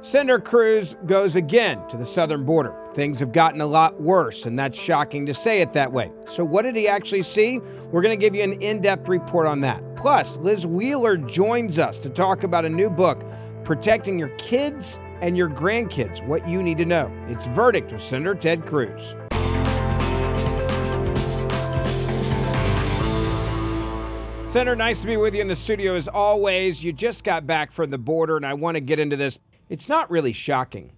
Senator Cruz goes again to the southern border. Things have gotten a lot worse, and that's shocking to say it that way. So what did he actually see? We're going to give you an in-depth report on that. Plus, Liz Wheeler joins us to talk about a new book, Protecting Your Kids and Your Grandkids, What You Need to Know. It's Verdict with Senator Ted Cruz. Senator, nice to be with you in the studio as always. You just got back from the border, and I want to get into this. It's not really shocking,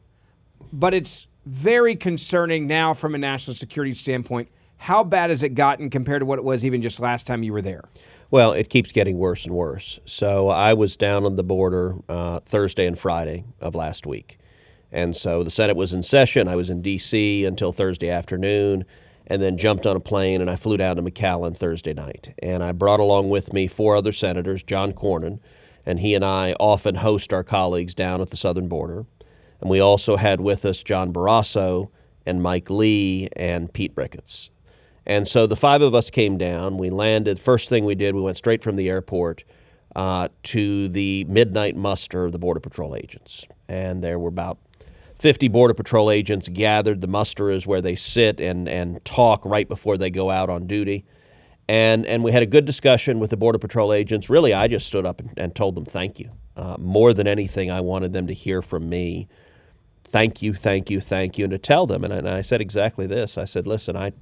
but it's very concerning now from a national security standpoint. How bad has it gotten compared to what it was even just last time you were there? Well, it keeps getting worse and worse. So I was down on the border Thursday and Friday of last week. And so the Senate was in session. I was in D.C. until Thursday afternoon, and then jumped on a plane, and I flew down to McAllen Thursday night. And I brought along with me 4 other senators, John Cornyn, and he and I often host our colleagues down at the southern border. And we also had with us John Barrasso and Mike Lee and Pete Ricketts. And so the 5 of us came down. We landed. First thing we did, we went straight from the airport to the midnight muster of the Border Patrol agents. And there were about 50 Border Patrol agents gathered. The muster is where they sit and talk right before they go out on duty. And we had a good discussion with the Border Patrol agents. Really, I just stood up and told them thank you. More than anything, I wanted them to hear from me, thank you, thank you, thank you, and to tell them. And I said exactly this. I said, listen, I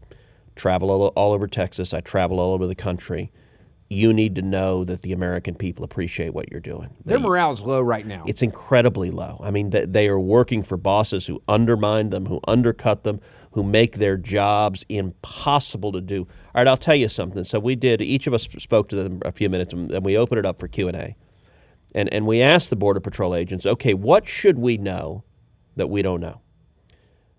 travel all over Texas. I travel all over the country. You need to know that the American people appreciate what you're doing. Their morale's low right now. It's incredibly low. I mean, they are working for bosses who undermine them, who undercut them, who make their jobs impossible to do. All right, I'll tell you something. So we did, each of us spoke to them a few minutes, and we opened it up for Q&A. And we asked the Border Patrol agents, okay, what should we know that we don't know?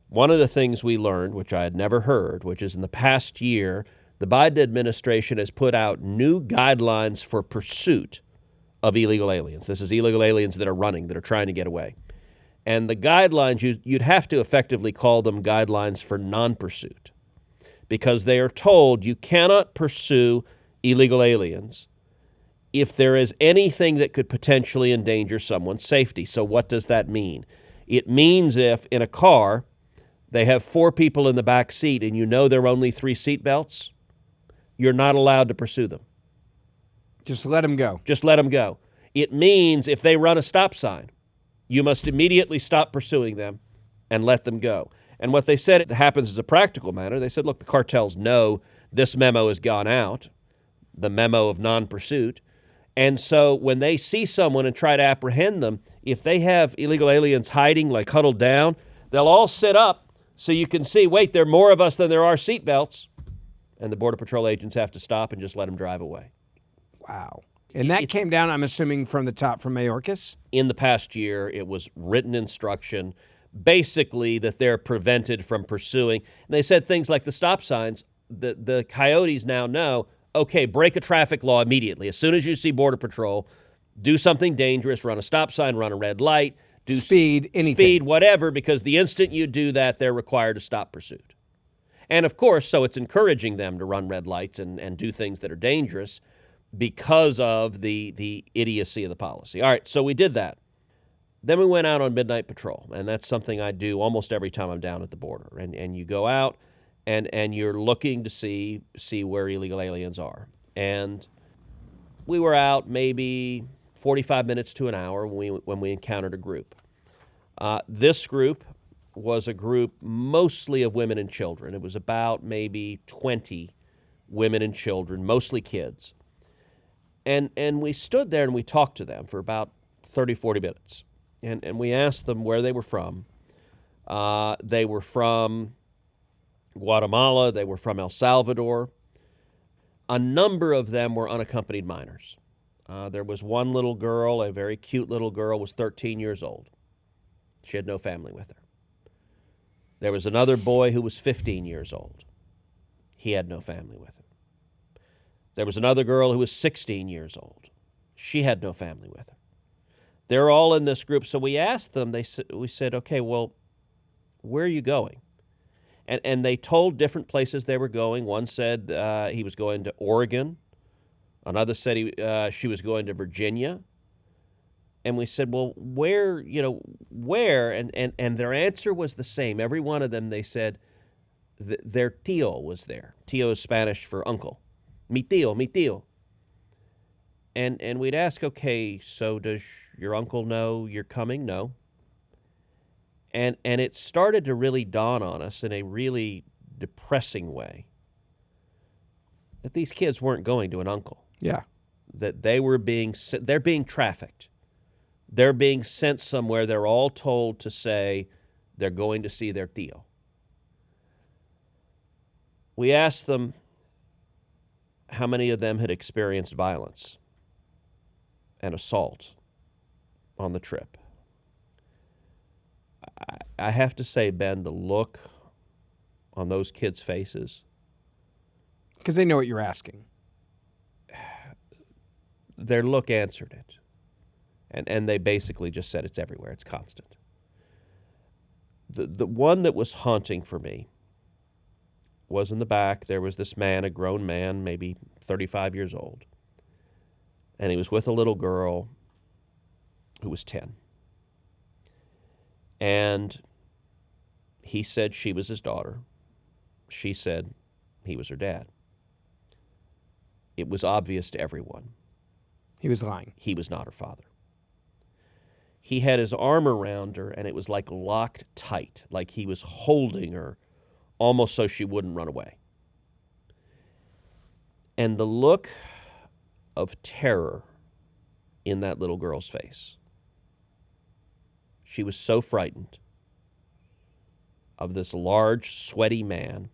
One of the things we learned, which I had never heard, which is in the past year, the Biden administration has put out new guidelines for pursuit of illegal aliens. This is illegal aliens that are running, that are trying to get away. And the guidelines, you'd have to effectively call them guidelines for non-pursuit, because they are told you cannot pursue illegal aliens if there is anything that could potentially endanger someone's safety. So what does that mean? It means if in a car they have 4 people in the back seat and you know there are only 3 seat belts, you're not allowed to pursue them. Just let them go. Just let them go. It means if they run a stop sign, you must immediately stop pursuing them and let them go. And what they said, it happens as a practical matter. They said, look, the cartels know this memo has gone out, the memo of non-pursuit. And so when they see someone and try to apprehend them, if they have illegal aliens hiding, like huddled down, they'll all sit up so you can see, wait, there are more of us than there are seatbelts. And the Border Patrol agents have to stop and just let them drive away. Wow. And that came down, I'm assuming, from the top, from Mayorkas? In the past year, it was written instruction, basically that they're prevented from pursuing. And they said things like the stop signs, the coyotes now know, okay, break a traffic law immediately. As soon as you see Border Patrol, do something dangerous, run a stop sign, run a red light, do speed, anything. Speed, whatever, because the instant you do that, they're required to stop pursuit. And of course, so it's encouraging them to run red lights and do things that are dangerous because of the idiocy of the policy. All right, so we did that. Then we went out on midnight patrol, and that's something I do almost every time I'm down at the border. And you go out, and you're looking to see where illegal aliens are. And we were out maybe 45 minutes to an hour when we encountered a group. This group was a group mostly of women and children. It was about maybe 20 women and children, mostly kids. And we stood there and we talked to them for about 30, 40 minutes. And we asked them where they were from. They were from Guatemala. They were from El Salvador. A number of them were unaccompanied minors. There was one little girl, a very cute little girl, was 13 years old. She had no family with her. There was another boy who was 15 years old. He had no family with him. There was another girl who was 16 years old. She had no family with her. They're all in this group. So we asked them, we said, okay, well, where are you going? And they told different places they were going. One said he was going to Oregon. Another said she was going to Virginia. And we said, well, where where? And their answer was the same. Every one of them, they said their tío was there. Tío is Spanish for uncle. Mi tío, mi tío. And we'd ask, okay, so does your uncle know you're coming? No. And it started to really dawn on us in a really depressing way that these kids weren't going to an uncle. Yeah. That they're being trafficked. They're being sent somewhere. They're all told to say they're going to see their tío. We asked them how many of them had experienced violence and assault on the trip. I have to say, Ben, the look on those kids' faces. Because they know what you're asking. Their look answered it. And they basically just said it's everywhere. It's constant. The one that was haunting for me was in the back. There was this man, a grown man, maybe 35 years old. And he was with a little girl who was 10. And he said she was his daughter. She said he was her dad. It was obvious to everyone. He was lying. He was not her father. He had his arm around her, and it was like locked tight, like he was holding her almost so she wouldn't run away. And the look of terror in that little girl's face. She was so frightened of this large, sweaty man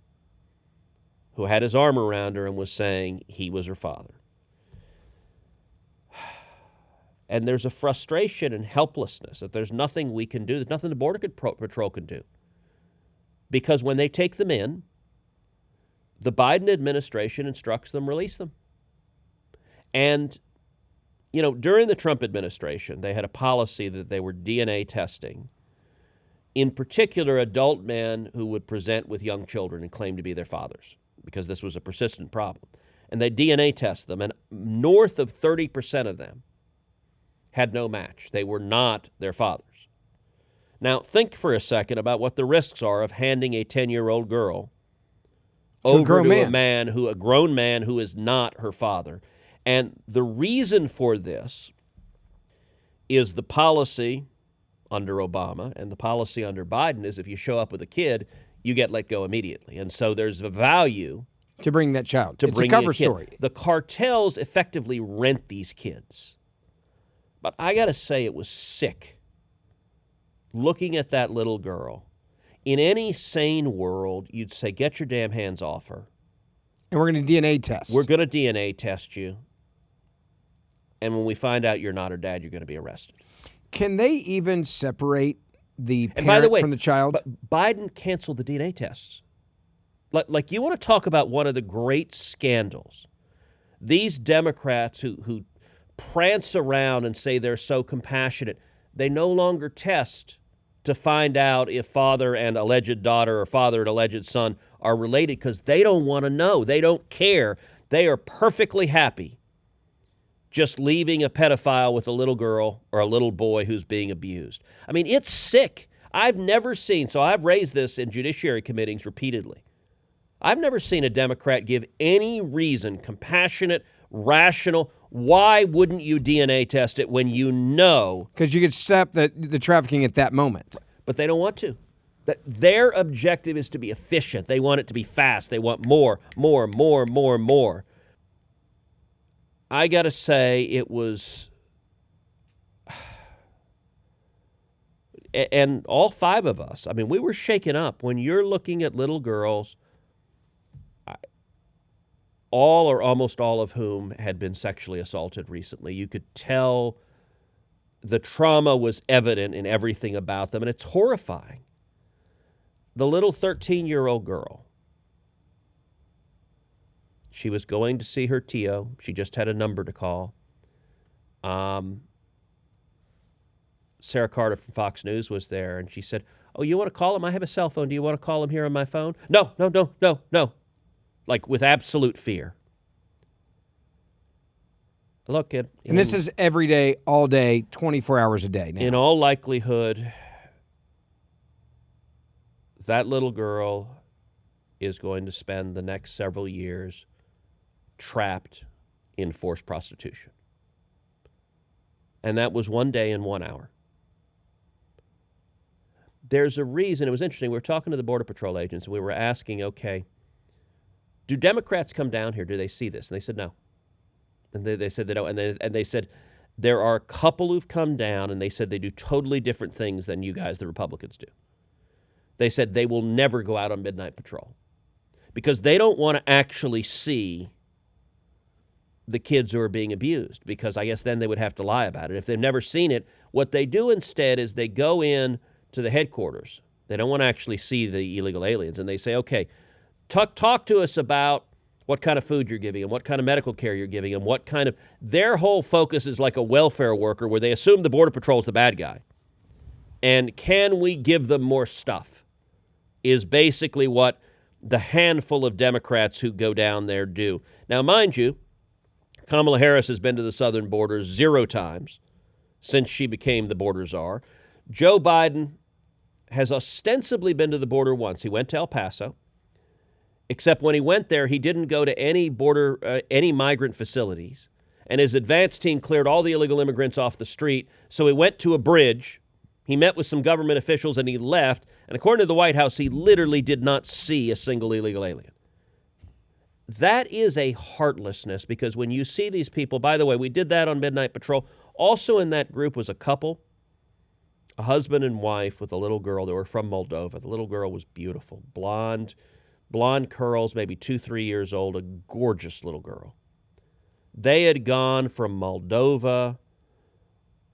who had his arm around her and was saying he was her father. And there's a frustration and helplessness that there's nothing we can do. There's nothing the Border Patrol can do. Because when they take them in, the Biden administration instructs them, release them. And, you know, during the Trump administration, they had a policy that they were DNA testing, in particular adult men who would present with young children and claim to be their fathers, because this was a persistent problem. And they DNA test them, and north of 30% of them had no match. They were not their fathers. Now, think for a second about what the risks are of handing a 10-year-old girl over to a grown man who is not her father. And the reason for this is the policy under Obama, and the policy under Biden is if you show up with a kid, you get let go immediately. And so there's a value to bring that child. It's a cover story. The cartels effectively rent these kids. But I got to say, it was sick looking at that little girl. In any sane world, you'd say, get your damn hands off her. And we're going to DNA test. We're going to DNA test you. And when we find out you're not her dad, you're going to be arrested. Can they even separate the parent from the child? Biden canceled the DNA tests. Like you want to talk about one of the great scandals. These Democrats who prance around and say they're so compassionate, they no longer test to find out if father and alleged daughter or father and alleged son are related because they don't want to know. They don't care. They are perfectly happy just leaving a pedophile with a little girl or a little boy who's being abused. I mean, it's sick. I've never seen, so I've raised this in judiciary committees repeatedly. I've never seen a Democrat give any reason, compassionate, rational. Why wouldn't you DNA test it when you know? Because you could stop the trafficking at that moment. But they don't want to. Their objective is to be efficient. They want it to be fast. They want more. I got to say it was, and all five of us, I mean, we were shaken up. When you're looking at little girls, all or almost all of whom had been sexually assaulted recently, you could tell the trauma was evident in everything about them, and it's horrifying. The little 13-year-old girl, she was going to see her tío. She just had a number to call. Sarah Carter from Fox News was there, and she said, "Oh, you want to call him? I have a cell phone. Do you want to call him here on my phone?" No. Like with absolute fear. Look, and this is every day, all day, 24 hours a day now. In all likelihood, that little girl is going to spend the next several years trapped in forced prostitution. And that was 1 day and 1 hour. There's a reason. It was interesting. We were talking to the Border Patrol agents, and we were asking, okay, do Democrats come down here? Do they see this? And they said no. And they said they don't. And they said there are a couple who've come down, and they said they do totally different things than you guys, the Republicans, do. They said they will never go out on midnight patrol because they don't want to actually see the kids who are being abused, because I guess then they would have to lie about it. If they've never seen it, what they do instead is they go in to the headquarters. They don't want to actually see the illegal aliens, and they say, okay, talk to us about what kind of food you're giving them, what kind of medical care you're giving them, what kind of... Their whole focus is like a welfare worker where they assume the Border Patrol is the bad guy. And can we give them more stuff is basically what the handful of Democrats who go down there do. Now, mind you, Kamala Harris has been to the southern border 0 times since she became the border czar. Joe Biden has ostensibly been to the border once. He went to El Paso, except when he went there, he didn't go to any migrant facilities, and his advance team cleared all the illegal immigrants off the street, so he went to a bridge, he met with some government officials, and he left, and according to the White House, he literally did not see a single illegal alien. That is a heartlessness, because when you see these people, by the way, we did that on Midnight Patrol. Also in that group was a couple, a husband and wife with a little girl. They were from Moldova. The little girl was beautiful, blonde curls, maybe 2-3 years old, a gorgeous little girl. They had gone from Moldova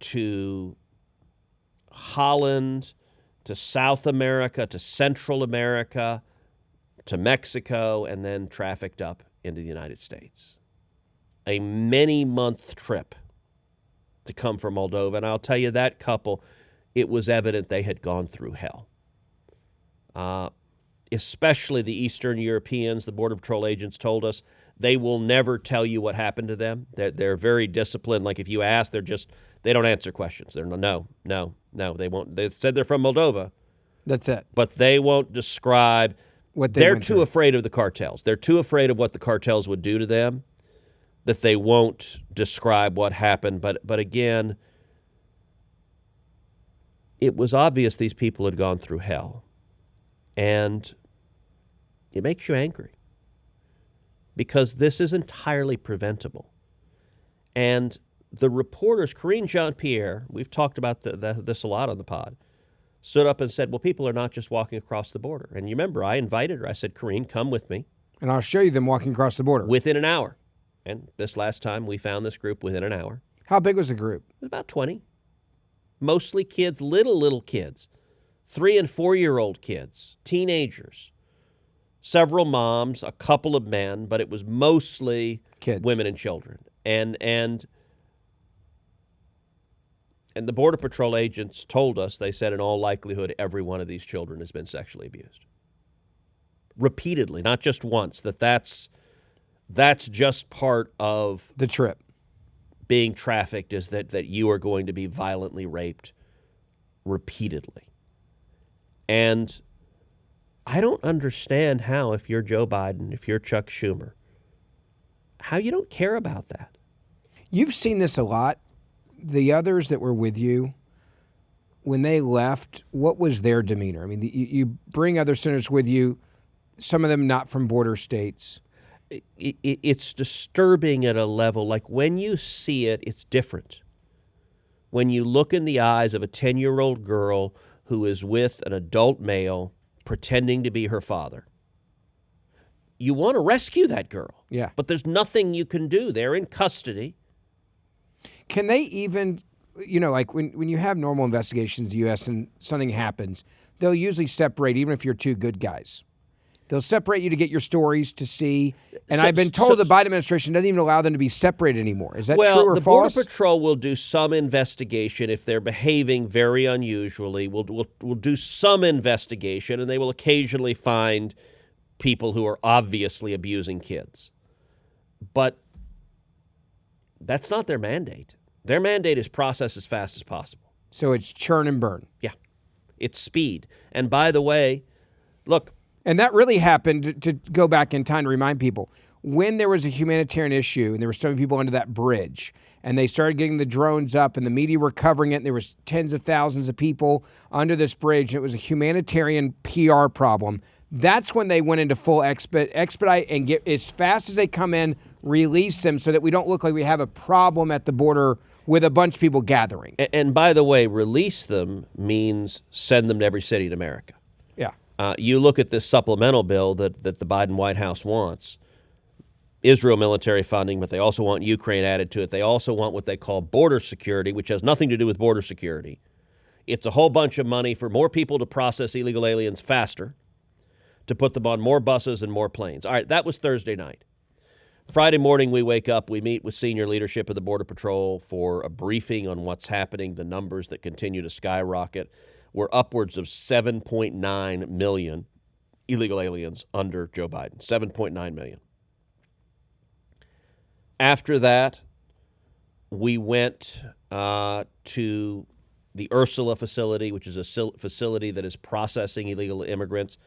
to Holland, to South America, to Central America, to Mexico, and then trafficked up into the United States. A many-month trip to come from Moldova. And I'll tell you, that couple, it was evident they had gone through hell. Especially the Eastern Europeans, the Border Patrol agents told us, they will never tell you what happened to them. They're very disciplined. Like if you ask, they don't answer questions. They're no, they won't. They said they're from Moldova. That's it. But they won't describe... They're too afraid of the cartels. They're too afraid of what the cartels would do to them that they won't describe what happened. But again, it was obvious these people had gone through hell. And it makes you angry because this is entirely preventable. And the reporters, Karine Jean-Pierre, we've talked about this a lot on the pod, stood up and said, well, people are not just walking across the border. And you remember, I invited her. I said, Karine, come with me. And I'll show you them walking across the border. Within an hour. And this last time, we found this group within an hour. How big was the group? It was about 20. Mostly kids, little kids. 3- and 4-year-old kids, teenagers. Several moms, a couple of men, but it was mostly kids, women and children. And the Border Patrol agents told us, they said in all likelihood, every one of these children has been sexually abused. Repeatedly, not just once. That's just part of the trip. Being trafficked is that you are going to be violently raped repeatedly. And I don't understand how, if you're Joe Biden, if you're Chuck Schumer, how you don't care about that. You've seen this a lot. The others that were with you, when they left, what was their demeanor? I mean, you bring other senators with you, some of them not from border states. It's disturbing at a level, like when you see it, it's different. When you look in the eyes of a 10-year-old girl who is with an adult male pretending to be her father, you want to rescue that girl. Yeah. But there's nothing you can do. They're in custody. Can they even, like when you have normal investigations in the U.S. and something happens, they'll usually separate, even if you're two good guys. They'll separate you to get your stories to see. And I've been told the Biden administration doesn't even allow them to be separated anymore. Is that true or the false? Border Patrol will do some investigation if they're behaving very unusually. We'll do some investigation, and they will occasionally find people who are obviously abusing kids. But that's not their mandate. Their mandate is process as fast as possible. So it's churn and burn. Yeah. It's speed. And by the way, Look. And that really happened, to go back in time to remind people, when there was a humanitarian issue and there were so many people under that bridge and they started getting the drones up and the media were covering it and there was tens of thousands of people under this bridge and it was a humanitarian PR problem, that's when they went into full expedite and get, as fast as they come in, release them so that we don't look like we have a problem at the border with a bunch of people gathering. And by the way, release them means send them to every city in America. Yeah. You look at this supplemental bill that the Biden White House wants. Israel military funding, but they also want Ukraine added to it. They also want what they call border security, which has nothing to do with border security. It's a whole bunch of money for more people to process illegal aliens faster, to put them on more buses and more planes. All right, that was Thursday night. Friday morning, we wake up, we meet with senior leadership of the Border Patrol for a briefing on what's happening, the numbers that continue to skyrocket. We're upwards of 7.9 million illegal aliens under Joe Biden, 7.9 million. After that, we went to the Ursula facility, which is a facility that is processing illegal immigrants.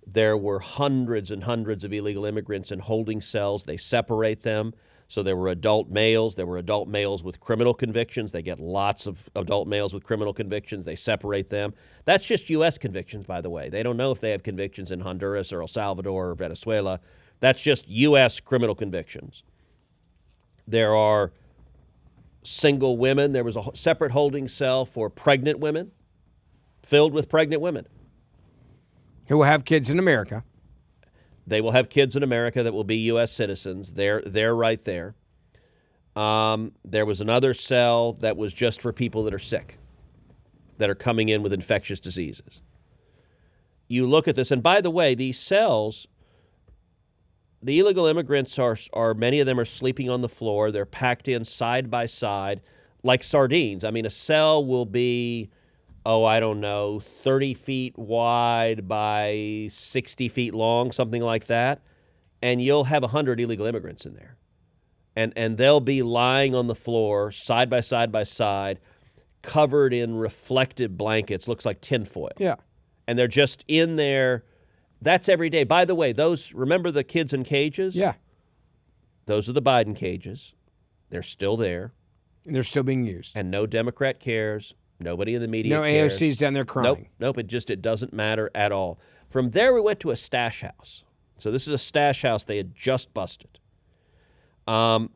There were hundreds and hundreds of illegal immigrants in holding cells. They separate them. So there were adult males. There were adult males with criminal convictions. They get lots of adult males with criminal convictions. They separate them. That's just U.S. convictions, by the way. They don't know if they have convictions in Honduras or El Salvador or Venezuela. That's just U.S. criminal convictions. There are single women. There was a separate holding cell for pregnant women, filled with pregnant women. Who will have kids in America. They will have kids in America that will be U.S. citizens. They're right there. There was another cell that was just for people that are sick, that are coming in with infectious diseases. You look at this, and by the way, these cells, the illegal immigrants are many of them are sleeping on the floor. They're packed in side by side like sardines. I mean, a cell will be, 30 feet wide by 60 feet long, something like that. And you'll have 100 illegal immigrants in there. And they'll be lying on the floor, side by side, covered in reflective blankets, looks like tinfoil. Yeah. And they're just in there. That's every day. By the way, remember the kids in cages? Yeah. Those are the Biden cages. They're still there. And they're still being used. And no Democrat cares. Nobody in the media No cares. AOC's down there crying. Nope. It doesn't matter at all. From there, we went to a stash house. So this is a stash house they had just busted. The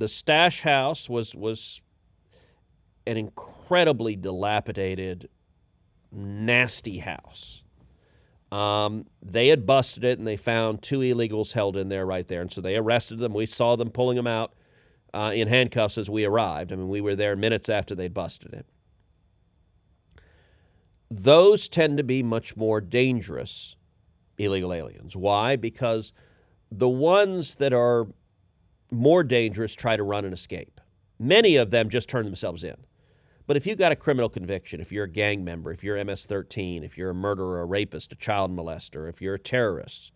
stash house was an incredibly dilapidated, nasty house. They had busted it, and they found two illegals held in there right there. And so they arrested them. We saw them pulling them out in handcuffs as we arrived. I mean, we were there minutes after they busted it. Those tend to be much more dangerous illegal aliens. Why? Because the ones that are more dangerous try to run and escape. Many of them just turn themselves in. But if you've got a criminal conviction, if you're a gang member, if you're MS-13, if you're a murderer, a rapist, a child molester, if you're a terrorist,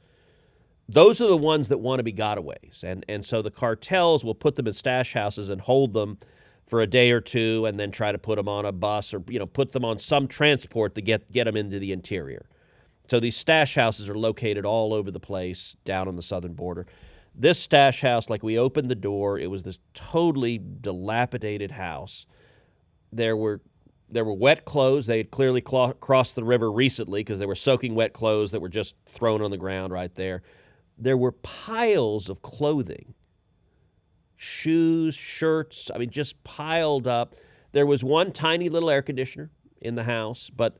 those are the ones that want to be gotaways. And so the cartels will put them in stash houses and hold them for a day or two and then try to put them on a bus or, put them on some transport to get them into the interior. So these stash houses are located all over the place down on the southern border. This stash house, like we opened the door, it was this totally dilapidated house. There were wet clothes. They had clearly crossed the river recently because they were soaking wet clothes that were just thrown on the ground right there. There were piles of clothing. Shoes, shirts, just piled up. There was one tiny little air conditioner in the house, but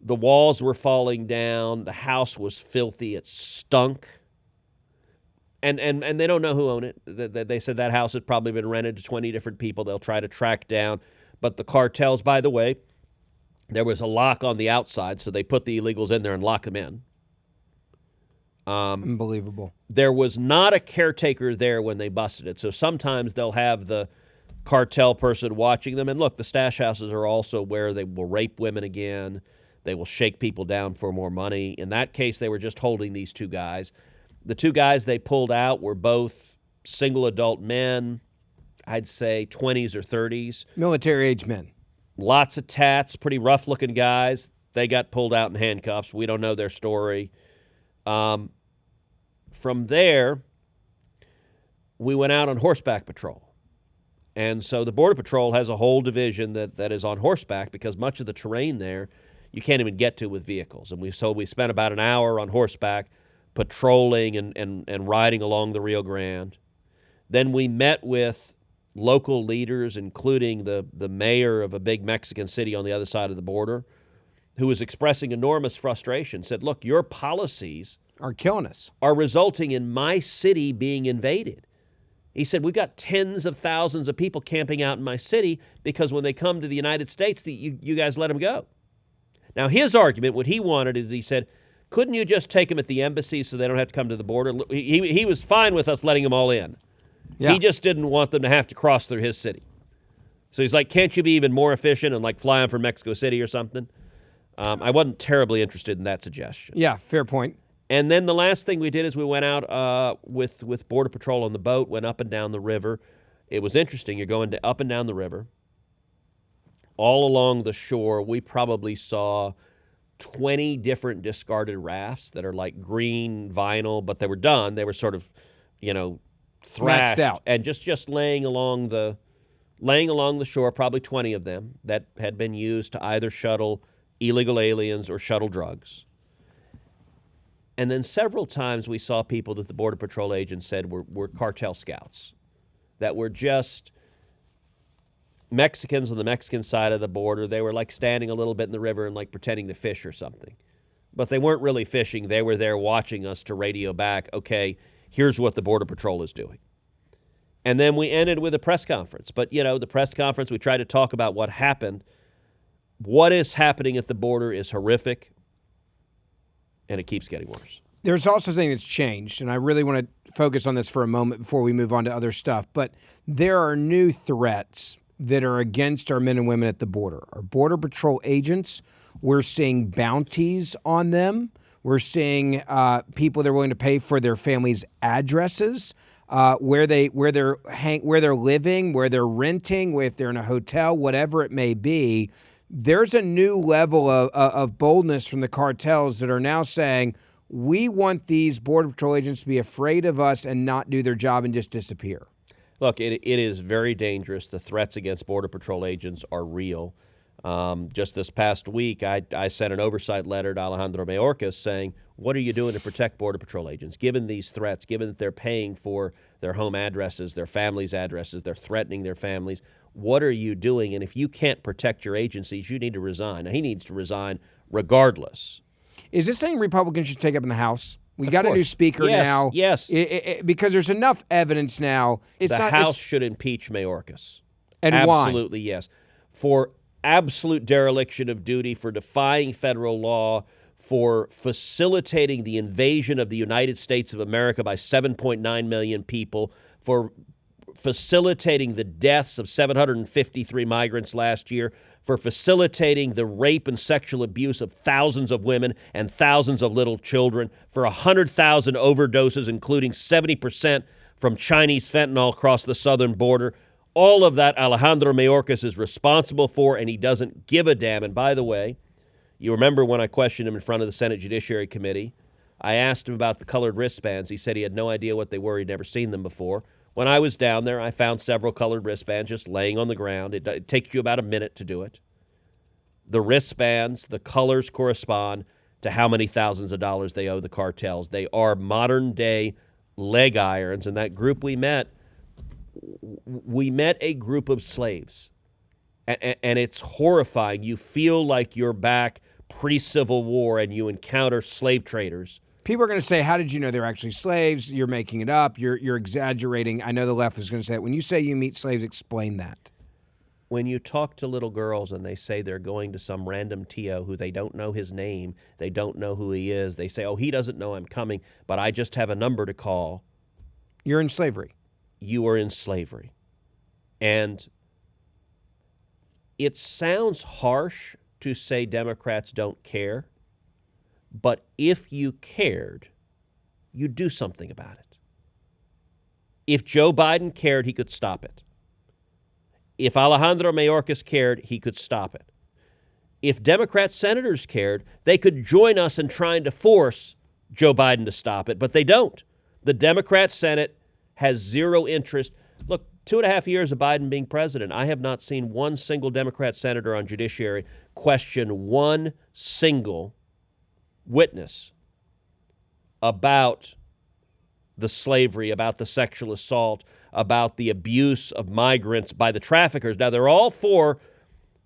the walls were falling down. The house was filthy. It stunk. And they don't know who owned it. They said that house had probably been rented to 20 different people. They'll try to track down. But the cartels, by the way, there was a lock on the outside, so they put the illegals in there and locked them in. Unbelievable. There was not a caretaker there when they busted it. So sometimes they'll have the cartel person watching them. And look, the stash houses are also where they will rape women again. They will shake people down for more money. In that case, they were just holding these two guys. The two guys they pulled out were both single adult men, I'd say 20s or 30s. Military-age men. Lots of tats, pretty rough-looking guys. They got pulled out in handcuffs. We don't know their story. From there, we went out on horseback patrol. And so the Border Patrol has a whole division that is on horseback because much of the terrain there you can't even get to with vehicles. And we spent about an hour on horseback patrolling and riding along the Rio Grande. Then we met with local leaders, including the mayor of a big Mexican city on the other side of the border, who was expressing enormous frustration, said, look, your policies are killing us, are resulting in my city being invaded. He said, we've got tens of thousands of people camping out in my city because when they come to the United States, you guys let them go. Now, his argument, what he wanted is he said, couldn't you just take them at the embassy so they don't have to come to the border? He was fine with us letting them all in. Yeah. He just didn't want them to have to cross through his city. So he's like, can't you be even more efficient and like fly them from Mexico City or something? I wasn't terribly interested in that suggestion. Yeah, fair point. And then the last thing we did is we went out with Border Patrol on the boat, went up and down the river. It was interesting. You're going up and down the river. All along the shore, we probably saw 20 different discarded rafts that are like green vinyl, but they were done. They were sort of, thrashed maxed out and just laying along the shore, probably 20 of them that had been used to either shuttle illegal aliens or shuttle drugs. And then several times we saw people that the Border Patrol agents said were cartel scouts, that were just Mexicans on the Mexican side of the border. They were like standing a little bit in the river and like pretending to fish or something. But they weren't really fishing. They were there watching us to radio back, okay, here's what the Border Patrol is doing. And then we ended with a press conference. But, the press conference, we tried to talk about what happened. What is happening at the border is horrific, and it keeps getting worse. There's also something that's changed, and I really want to focus on this for a moment before we move on to other stuff. But there are new threats that are against our men and women at the border. Our Border Patrol agents, we're seeing bounties on them. We're seeing people that are willing to pay for their families' addresses, where they're living, where they're renting, if they're in a hotel, whatever it may be. There's a new level of boldness from the cartels that are now saying, we want these Border Patrol agents to be afraid of us and not do their job and just disappear. Look, it is very dangerous. The threats against Border Patrol agents are real. Just this past week, I sent an oversight letter to Alejandro Mayorkas saying, what are you doing to protect Border Patrol agents? Given these threats, given that they're paying for their home addresses, their families' addresses, they're threatening their families, what are you doing? And if you can't protect your agencies, you need to resign. Now, he needs to resign regardless. Is this something Republicans should take up in the House? We Of got course. a new speaker now. Yes. Because there's enough evidence now. The House should impeach Mayorkas. And why? Absolutely, yes. For absolute dereliction of duty, for defying federal law, for facilitating the invasion of the United States of America by 7.9 million people, for facilitating the deaths of 753 migrants last year, for facilitating the rape and sexual abuse of thousands of women and thousands of little children, for 100,000 overdoses, including 70% from Chinese fentanyl across the southern border. All of that Alejandro Mayorkas is responsible for, and he doesn't give a damn. And by the way, you remember when I questioned him in front of the Senate Judiciary Committee, I asked him about the colored wristbands. He said he had no idea what they were. He'd never seen them before. When I was down there, I found several colored wristbands just laying on the ground. It takes you about a minute to do it. The wristbands, the colors correspond to how many thousands of dollars they owe the cartels. They are modern-day leg irons. And that group we met a group of slaves. And it's horrifying. You feel like you're back pre-Civil War and you encounter slave traders. People are going to say, how did you know they're actually slaves? You're making it up. You're exaggerating. I know the left is going to say that. When you say you meet slaves, explain that. When you talk to little girls and they say they're going to some random Tio who they don't know his name, they don't know who he is, they say, oh, he doesn't know I'm coming, but I just have a number to call. You're in slavery. You are in slavery. And it sounds harsh to say Democrats don't care, but if you cared, you'd do something about it. If Joe Biden cared, he could stop it. If Alejandro Mayorkas cared, he could stop it. if Democrat senators cared, they could join us in trying to force Joe Biden to stop it, but they don't. The Democrat Senate has zero interest. Look, 2.5 years of Biden being president, I have not seen one single Democrat senator on judiciary question one single witness about the slavery, about the sexual assault, about the abuse of migrants by the traffickers. Now, they're all for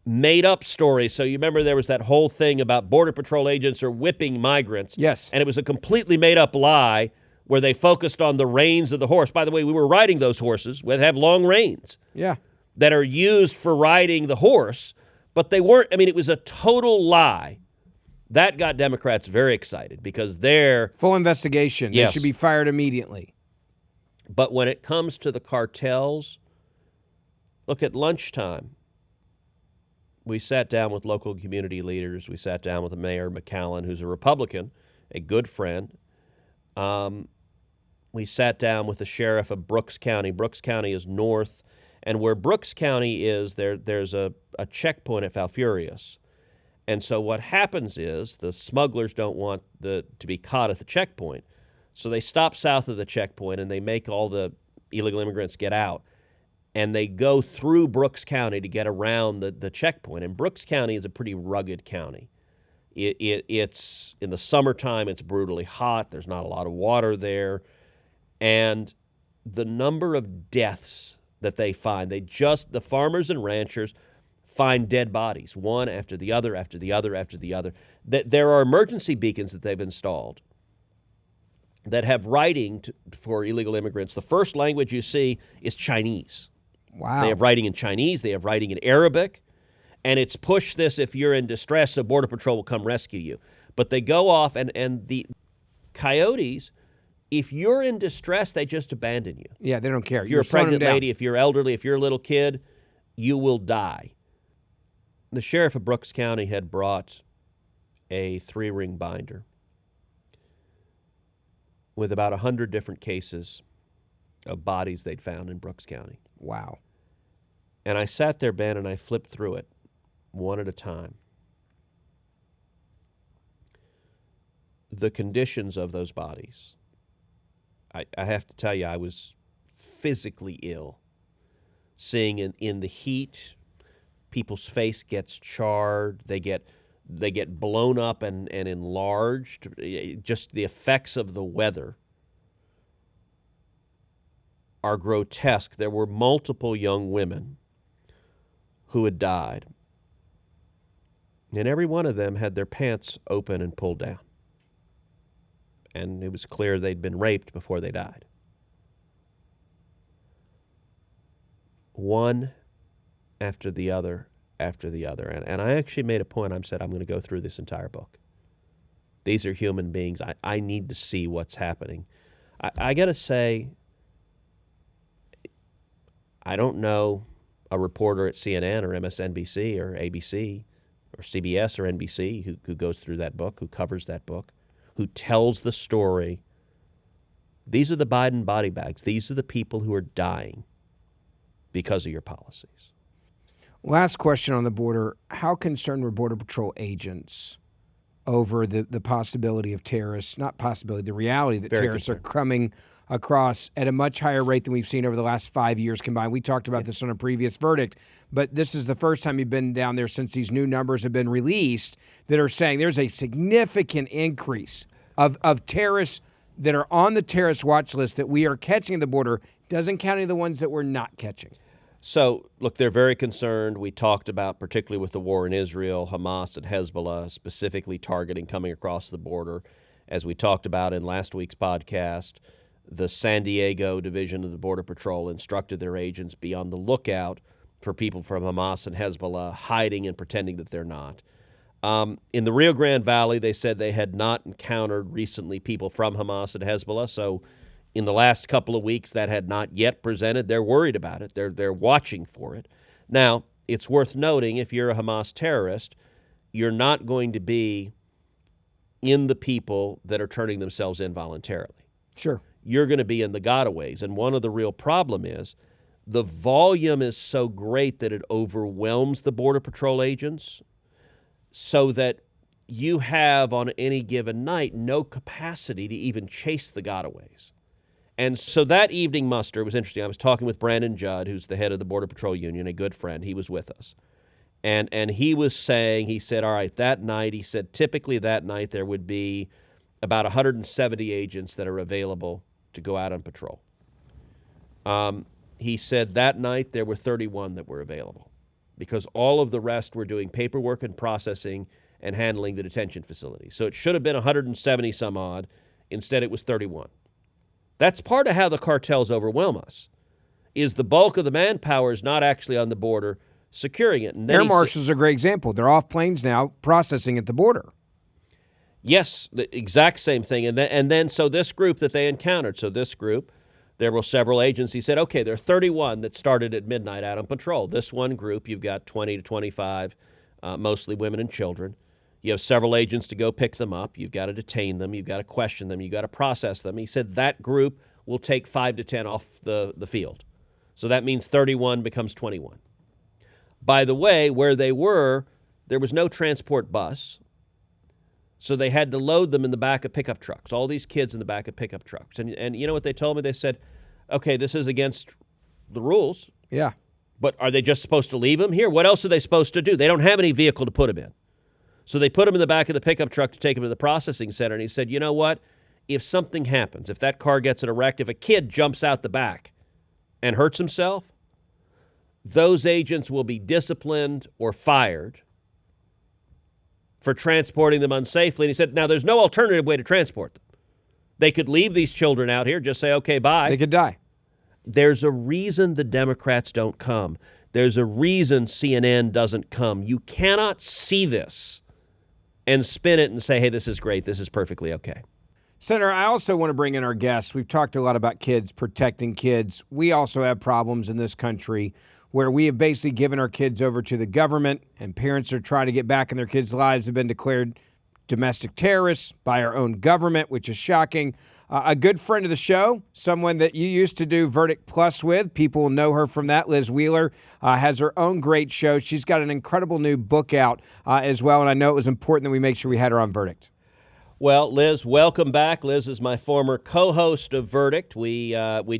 made-up stories. So you remember there was that whole thing about Border Patrol agents are whipping migrants. Yes. And it was a completely made-up lie where they focused on the reins of the horse. By the way, we were riding those horses that have long reins. Yeah. That are used for riding the horse, but they weren't. I mean, it was a total lie. That got Democrats very excited because they're full investigation. Yes. They should be fired immediately. But when it comes to the cartels, look, at lunchtime, we sat down with local community leaders. We sat down with Mayor McAllen, who's a Republican, a good friend. We sat down with the sheriff of Brooks County. Brooks County is north, and where Brooks County is, there's a checkpoint at Falfurrias. And so what happens is the smugglers don't want to be caught at the checkpoint. So they stop south of the checkpoint, and they make all the illegal immigrants get out. And they go through Brooks County to get around the checkpoint. And Brooks County is a pretty rugged county. It's in the summertime, it's brutally hot. There's not a lot of water there. And the number of deaths that they find, the farmers and ranchers find dead bodies, one after the other, after the other, after the other. There are emergency beacons that they've installed that have writing for illegal immigrants. The first language you see is Chinese. Wow. They have writing in Chinese. They have writing in Arabic. And it's push this if you're in distress, so Border Patrol will come rescue you. But they go off, and the coyotes, if you're in distress, they just abandon you. Yeah, they don't care. If you're a pregnant lady, if you're elderly, if you're a little kid, you will die. The sheriff of Brooks County had brought a 3-ring binder with about 100 different cases of bodies they'd found in Brooks County. Wow. And I sat there, Ben, and I flipped through it one at a time. The conditions of those bodies. I have to tell you, I was physically ill. Seeing in the heat, people's face gets charred. They get blown up and enlarged. Just the effects of the weather are grotesque. There were multiple young women who had died, and every one of them had their pants open and pulled down. And it was clear they'd been raped before they died. One after the other after the other. And I actually made a point. I said, I'm going to go through this entire book. These are human beings. I need to see what's happening. I got to say, I don't know a reporter at CNN or MSNBC or ABC or CBS or NBC who goes through that book, who covers that book, who tells the story. These are the Biden body bags. These are the people who are dying because of your policies. Last question on the border. How concerned were Border Patrol agents over the possibility of terrorists, not possibility, the reality that terrorists are coming across at a much higher rate than we've seen over the last 5 years combined? We talked about this on a previous verdict, but this is the first time you've been down there since these new numbers have been released that are saying there's a significant increase of terrorists that are on the terrorist watch list that we are catching at the border. Doesn't count any of the ones that we're not catching. So, look, they're very concerned. We talked about, particularly with the war in Israel, Hamas and Hezbollah specifically targeting coming across the border. As we talked about in last week's podcast, the San Diego Division of the Border Patrol instructed their agents be on the lookout for people from Hamas and Hezbollah hiding and pretending that they're not. In the Rio Grande Valley, they said they had not encountered recently people from Hamas and Hezbollah, so in the last couple of weeks that had not yet presented. They're worried about it. They're watching for it. Now, it's worth noting, if you're a Hamas terrorist, you're not going to be in the people that are turning themselves in voluntarily. Sure. You're going to be in the gotaways. And one of the real problem is the volume is so great that it overwhelms the Border Patrol agents. so that you have on any given night no capacity to even chase the gotaways. And so that evening muster was interesting. I was talking with Brandon Judd, who's the head of the Border Patrol Union, a good friend. He was with us. And he was saying, he said, all right, that night, he said, typically that night there would be about 170 agents that are available to go out on patrol. He said that night there were 31 that were available because all of the rest were doing paperwork and processing and handling the detention facility. So it should have been 170 some odd. Instead, it was 31. That's part of how the cartels overwhelm us, is the bulk of the manpower is not actually on the border securing it. And then Air marshals are a great example. They're off planes now processing at the border. Yes, the exact same thing. And then so this group that they encountered, there were several agents. He said, okay, there are 31 that started at midnight out on patrol. This one group, you've got 20 to 25, mostly women and children. You have several agents to go pick them up. You've got to detain them. You've got to question them. You've got to process them. He said that group will take 5 to 10 off the field. So that means 31 becomes 21. By the way, where they were, there was no transport bus. So they had to load them in the back of pickup trucks, all these kids in the back of pickup trucks. And you know what they told me? They said, okay, this is against the rules. Yeah. But are they just supposed to leave them here? What else are they supposed to do? They don't have any vehicle to put them in. So they put them in the back of the pickup truck to take them to the processing center. And he said, you know what? If something happens, if that car gets in a wreck, if a kid jumps out the back and hurts himself, those agents will be disciplined or fired for transporting them unsafely. And he said, now there's no alternative way to transport them. They could leave these children out here, just say, okay, bye. They could die. There's a reason the Democrats don't come. There's a reason CNN doesn't come. You cannot see this and spin it and say, hey, this is great. This is perfectly okay. Senator, I also want to bring in our guests. We've talked a lot about kids, protecting kids. We also have problems in this country where we have basically given our kids over to the government, and parents are trying to get back in their kids' lives, have been declared domestic terrorists by our own government, which is shocking. A good friend of the show, someone that you used to do Verdict Plus with, people will know her from that, Liz Wheeler, has her own great show. She's got an incredible new book out as well, and I know it was important that we make sure we had her on Verdict. Well, Liz, welcome back. Liz is my former co-host of Verdict. We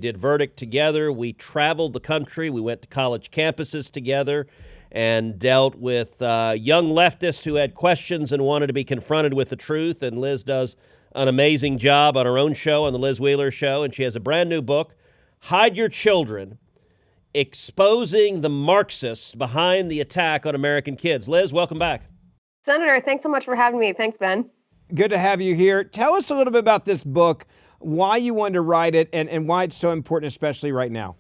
did Verdict together. We traveled the country. We went to college campuses together and dealt with young leftists who had questions and wanted to be confronted with the truth. And Liz does an amazing job on her own show, on the Liz Wheeler Show. And she has a brand new book, Hide Your Children, Exposing the Marxists Behind the Attack on American Kids. Liz, welcome back. Senator, thanks so much for having me. Thanks, Ben. Good to have you here. Tell us a little bit about this book, why you wanted to write it, and why it's so important, especially right now.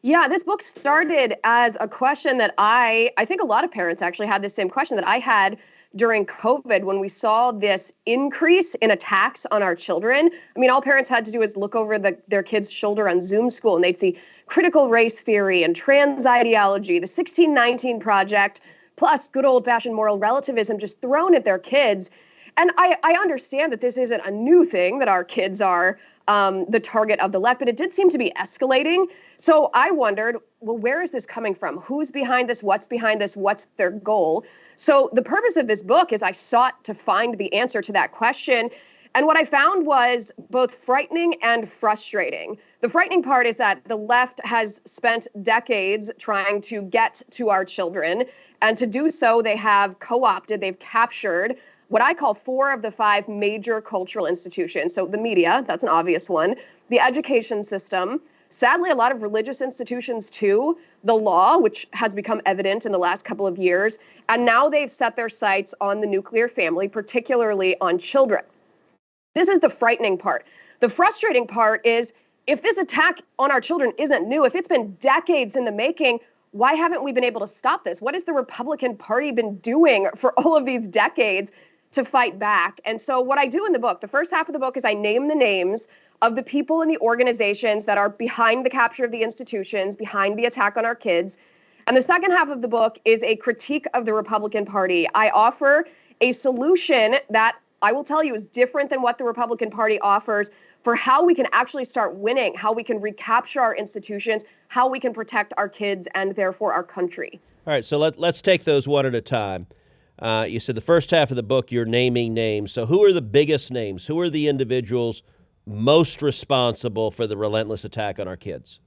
Yeah, this book started as a question that I think a lot of parents actually had the same question that I had during COVID when we saw this increase in attacks on our children. I mean, all parents had to do is look over their kids' shoulder on Zoom school, and they'd see critical race theory and trans ideology, the 1619 Project, plus good old-fashioned moral relativism just thrown at their kids. And I understand that this isn't a new thing, that our kids are the target of the left, but it did seem to be escalating. So I wondered, well, where is this coming from? Who's behind this? What's behind this? What's their goal? So the purpose of this book is I sought to find the answer to that question. And what I found was both frightening and frustrating. The frightening part is that the left has spent decades trying to get to our children. And to do so, they have co-opted, they've captured what I call 4 of the 5 major cultural institutions. So the media, that's an obvious one, the education system, sadly, a lot of religious institutions too, the law, which has become evident in the last couple of years, and now they've set their sights on the nuclear family, particularly on children. This is the frightening part. The frustrating part is if this attack on our children isn't new, if it's been decades in the making, why haven't we been able to stop this? What has the Republican Party been doing for all of these decades to fight back? And so what I do in the book, the first half of the book is I name the names of the people and the organizations that are behind the capture of the institutions, behind the attack on our kids. And the second half of the book is a critique of the Republican Party. I offer a solution that I will tell you is different than what the Republican Party offers for how we can actually start winning, how we can recapture our institutions, how we can protect our kids and therefore our country. All right, so let's take those one at a time. You said the first half of the book, you're naming names. So who are the biggest names? Who are the individuals most responsible for the relentless attack on our kids?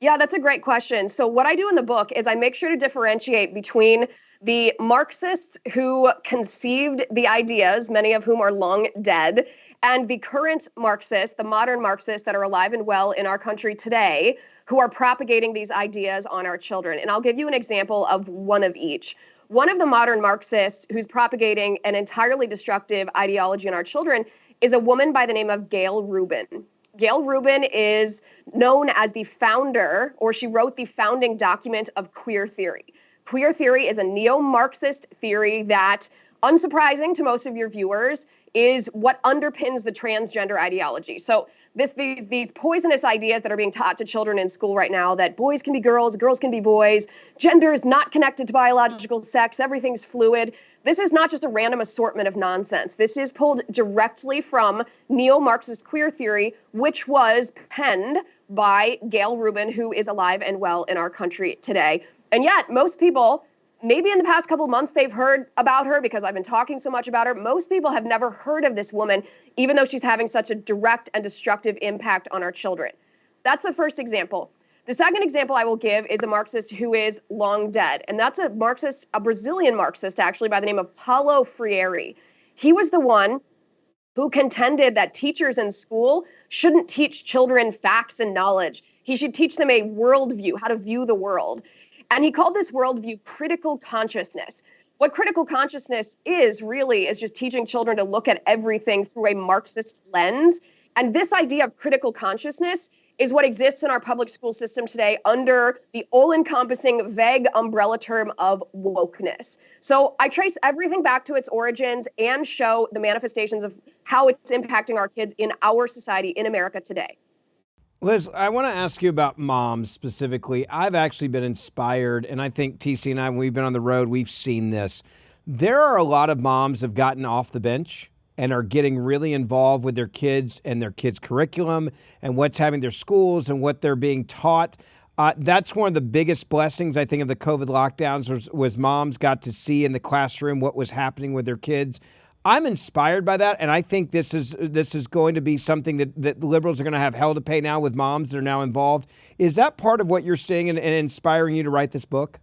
Yeah, that's a great question. So what I do in the book is I make sure to differentiate between the Marxists who conceived the ideas, many of whom are long dead, and the current Marxists, the modern Marxists that are alive and well in our country today, who are propagating these ideas on our children. And I'll give you an example of one of each. One of the modern Marxists who's propagating an entirely destructive ideology on our children is a woman by the name of Gayle Rubin. Gayle Rubin is known as the founder, or she wrote the founding document of queer theory. Queer theory is a neo-Marxist theory that, unsurprising to most of your viewers, is what underpins the transgender ideology. So these poisonous ideas that are being taught to children in school right now, that boys can be girls, girls can be boys, gender is not connected to biological sex, everything's fluid. This is not just a random assortment of nonsense. This is pulled directly from neo-Marxist queer theory, which was penned by Gayle Rubin, who is alive and well in our country today. And yet, most people, maybe in the past couple of months, they've heard about her because I've been talking so much about her. Most people have never heard of this woman, even though she's having such a direct and destructive impact on our children. That's the first example. The second example I will give is a Marxist who is long dead, and that's a Marxist, a Brazilian Marxist, actually, by the name of Paulo Freire. He was the one who contended that teachers in school shouldn't teach children facts and knowledge. He should teach them a worldview, how to view the world. And he called this worldview critical consciousness. What critical consciousness is really is just teaching children to look at everything through a Marxist lens. And this idea of critical consciousness is what exists in our public school system today under the all-encompassing, vague umbrella term of wokeness. So I trace everything back to its origins and show the manifestations of how it's impacting our kids in our society in America today. Liz, I want to ask you about moms specifically. I've actually been inspired, and I think TC and I, when we've been on the road, we've seen this. There are a lot of moms have gotten off the bench and are getting really involved with their kids and their kids' curriculum and what's happening in their schools and what they're being taught. That's one of the biggest blessings, I think, of the COVID lockdowns was moms got to see in the classroom what was happening with their kids. I'm inspired by that, and I think this is going to be something that liberals are going to have hell to pay now with moms that are now involved. Is that part of what you're seeing and inspiring you to write this book?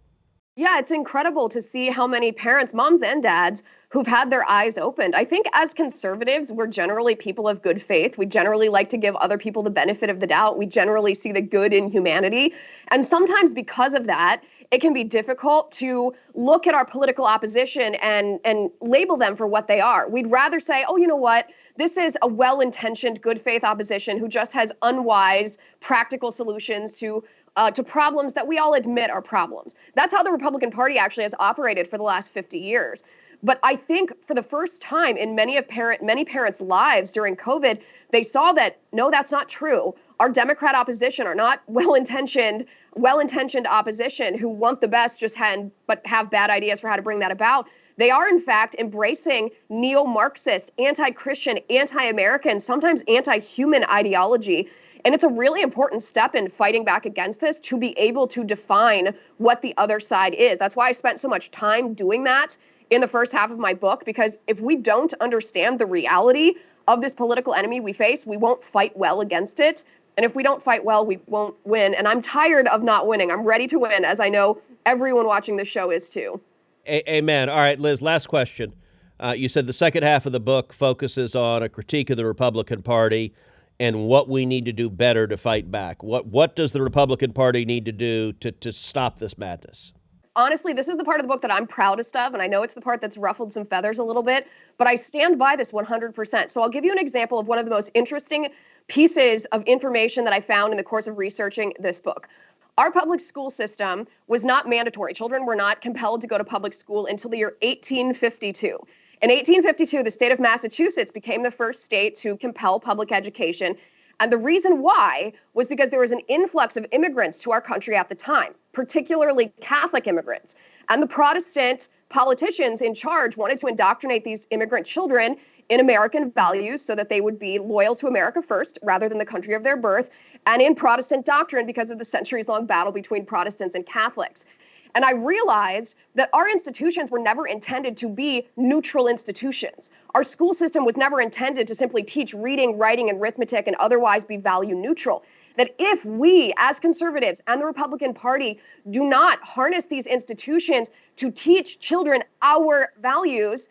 Yeah, it's incredible to see how many parents, moms and dads, who've had their eyes opened. I think as conservatives, we're generally people of good faith. We generally like to give other people the benefit of the doubt. We generally see the good in humanity. And sometimes because of that, it can be difficult to look at our political opposition and label them for what they are. We'd rather say, oh, you know what? This is a well-intentioned, good faith opposition who just has unwise, practical solutions to problems that we all admit are problems. That's how the Republican Party actually has operated for the last 50 years. But I think for the first time in many parents' lives during COVID, they saw that, no, that's not true. Our Democrat opposition are not well-intentioned opposition who want the best but have bad ideas for how to bring that about. They are, in fact, embracing neo-Marxist, anti-Christian, anti-American, sometimes anti-human ideology. And it's a really important step in fighting back against this to be able to define what the other side is. That's why I spent so much time doing that in the first half of my book, because if we don't understand the reality of this political enemy we face, we won't fight well against it. And if we don't fight well, we won't win. And I'm tired of not winning. I'm ready to win, as I know everyone watching this show is too. Amen. All right, Liz, last question. You said the second half of the book focuses on a critique of the Republican Party and what we need to do better to fight back. What does the Republican Party need to do to stop this madness? Honestly, this is the part of the book that I'm proudest of, and I know it's the part that's ruffled some feathers a little bit, but I stand by this 100%. So I'll give you an example of one of the most interesting pieces of information that I found in the course of researching this book. Our public school system was not mandatory. Children were not compelled to go to public school until the year 1852. In 1852, the state of Massachusetts became the first state to compel public education. And the reason why was because there was an influx of immigrants to our country at the time, particularly Catholic immigrants. And the Protestant politicians in charge wanted to indoctrinate these immigrant children in American values so that they would be loyal to America first rather than the country of their birth, and in Protestant doctrine because of the centuries-long battle between Protestants and Catholics. And I realized that our institutions were never intended to be neutral institutions. Our school system was never intended to simply teach reading, writing, and arithmetic and otherwise be value neutral. That if we, as conservatives and the Republican Party, do not harness these institutions to teach children our values,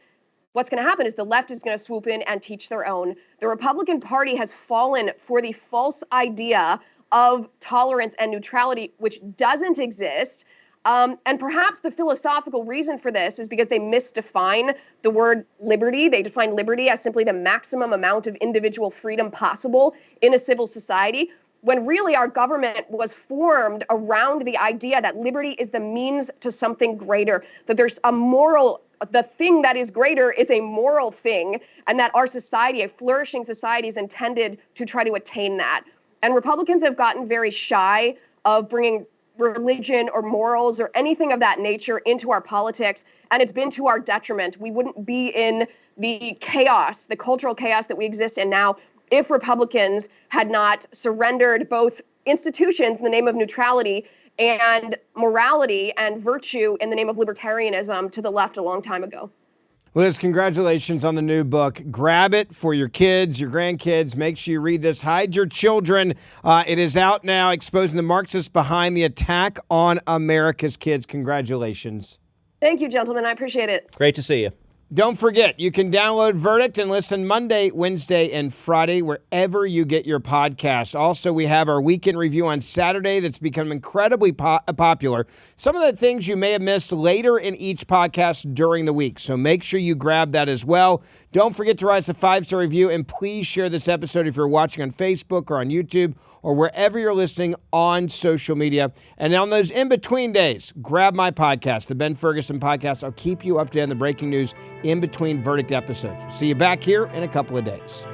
what's going to happen is the left is going to swoop in and teach their own. The Republican Party has fallen for the false idea of tolerance and neutrality, which doesn't exist. And perhaps the philosophical reason for this is because they misdefine the word liberty. They define liberty as simply the maximum amount of individual freedom possible in a civil society, when really our government was formed around the idea that liberty is the means to something greater, that there's a moral, the thing that is greater is a moral thing, and that our society, a flourishing society, is intended to try to attain that. And Republicans have gotten very shy of bringing religion or morals or anything of that nature into our politics, and it's been to our detriment. We wouldn't be in the chaos, the cultural chaos that we exist in now, if Republicans had not surrendered both institutions in the name of neutrality and morality and virtue in the name of libertarianism to the left a long time ago. Liz, congratulations on the new book. Grab it for your kids, your grandkids. Make sure you read this. Hide your children. It is out now, exposing the Marxists behind the attack on America's kids. Congratulations. Thank you, gentlemen. I appreciate it. Great to see you. Don't forget, you can download Verdict and listen Monday, Wednesday, and Friday, wherever you get your podcasts. Also, we have our weekend review on Saturday that's become incredibly popular. Some of the things you may have missed later in each podcast during the week, so make sure you grab that as well. Don't forget to write us a 5-star review, and please share this episode if you're watching on Facebook or on YouTube or wherever you're listening on social media. And on those in-between days, grab my podcast, the Ben Ferguson Podcast. I'll keep you up to date on the breaking news in between Verdict episodes. See you back here in a couple of days.